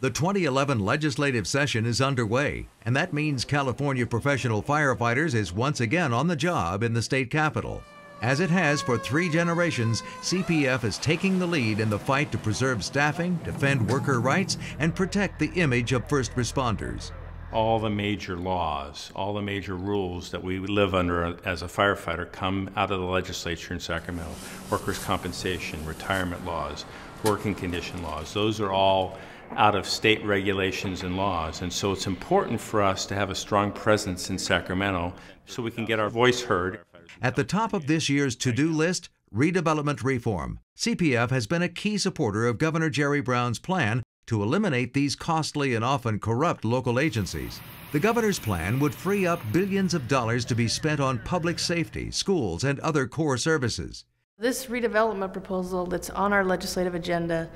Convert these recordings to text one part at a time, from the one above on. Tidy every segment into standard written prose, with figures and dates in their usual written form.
The 2011 legislative session is underway, and that means California Professional Firefighters is once again on the job in the state capitol. As it has for 3 generations, CPF is taking the lead in the fight to preserve staffing, defend worker rights, and protect the image of first responders. All the major laws, all the major rules that we live under as a firefighter come out of the legislature in Sacramento. Workers' compensation, retirement laws, working condition laws, those are all out of state regulations and laws. And so it's important for us to have a strong presence in Sacramento so we can get our voice heard. At the top of this year's to-do list, redevelopment reform. CPF has been a key supporter of Governor Jerry Brown's plan to eliminate these costly and often corrupt local agencies. The governor's plan would free up billions of dollars to be spent on public safety, schools, and other core services. This redevelopment proposal that's on our legislative agenda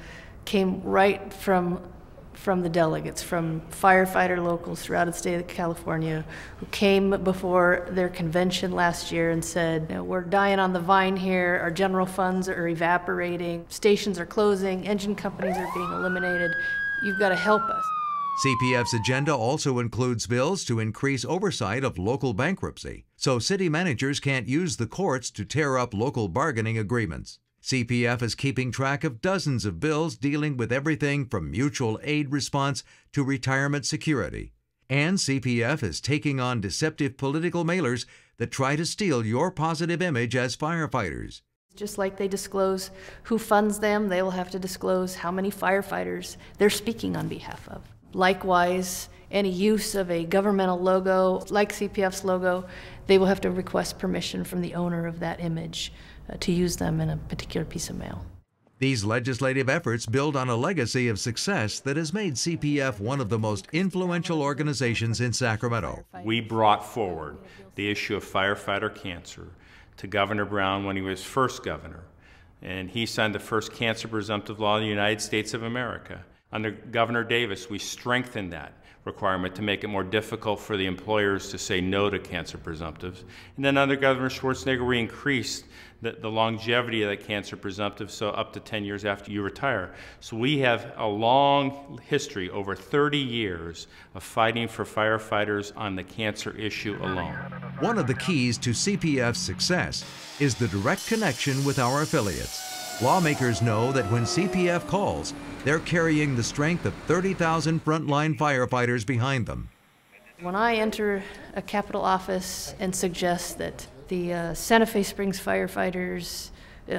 came right from the delegates, from firefighter locals throughout the state of California who came before their convention last year and said, we're dying on the vine here, our general funds are evaporating, stations are closing, engine companies are being eliminated, you've got to help us. CPF's agenda also includes bills to increase oversight of local bankruptcy, so city managers can't use the courts to tear up local bargaining agreements. CPF is keeping track of dozens of bills dealing with everything from mutual aid response to retirement security. And CPF is taking on deceptive political mailers that try to steal your positive image as firefighters. Just like they disclose who funds them, they will have to disclose how many firefighters they're speaking on behalf of. Likewise, any use of a governmental logo, like CPF's logo, they will have to request permission from the owner of that image to use them in a particular piece of mail. These legislative efforts build on a legacy of success that has made CPF one of the most influential organizations in Sacramento. We brought forward the issue of firefighter cancer to Governor Brown when he was first governor, and he signed the first cancer presumptive law in the United States of America. Under Governor Davis, we strengthened that requirement to make it more difficult for the employers to say no to cancer presumptives. And then under Governor Schwarzenegger, we increased the longevity of that cancer presumptive, so up to 10 years after you retire. So we have a long history, over 30 years, of fighting for firefighters on the cancer issue alone. One of the keys to CPF's success is the direct connection with our affiliates. Lawmakers know that when CPF calls, they're carrying the strength of 30,000 frontline firefighters behind them. When I enter a Capitol office and suggest that the Santa Fe Springs firefighters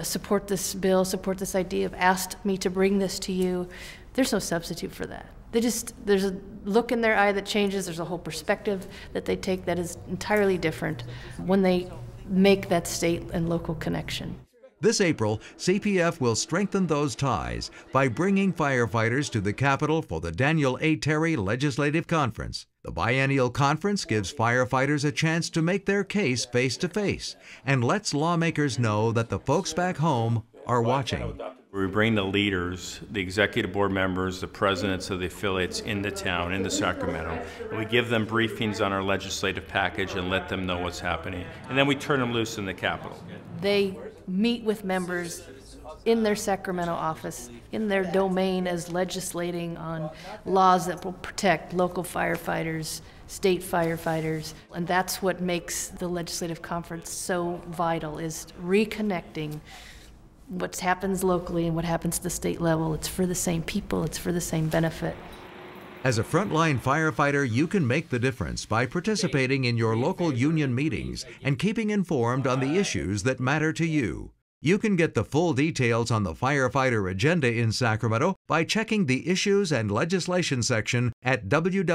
support this bill, support this idea, have asked me to bring this to you, there's no substitute for that. There's a look in their eye that changes, there's a whole perspective that they take that is entirely different when they make that state and local connection. This April, CPF will strengthen those ties by bringing firefighters to the Capitol for the Daniel A. Terry Legislative Conference. The biennial conference gives firefighters a chance to make their case face-to-face and lets lawmakers know that the folks back home are watching. We bring the leaders, the executive board members, the presidents of the affiliates into town, into Sacramento, and we give them briefings on our legislative package and let them know what's happening. And then we turn them loose in the Capitol. They meet with members in their Sacramento office, in their domain as legislating on laws that will protect local firefighters, state firefighters. And that's what makes the legislative conference so vital, is reconnecting what happens locally and what happens at the state level. It's for the same people, it's for the same benefit. As a frontline firefighter, you can make the difference by participating in your local union meetings and keeping informed on the issues that matter to you. You can get the full details on the firefighter agenda in Sacramento by checking the Issues and Legislation section at www.cpf.org.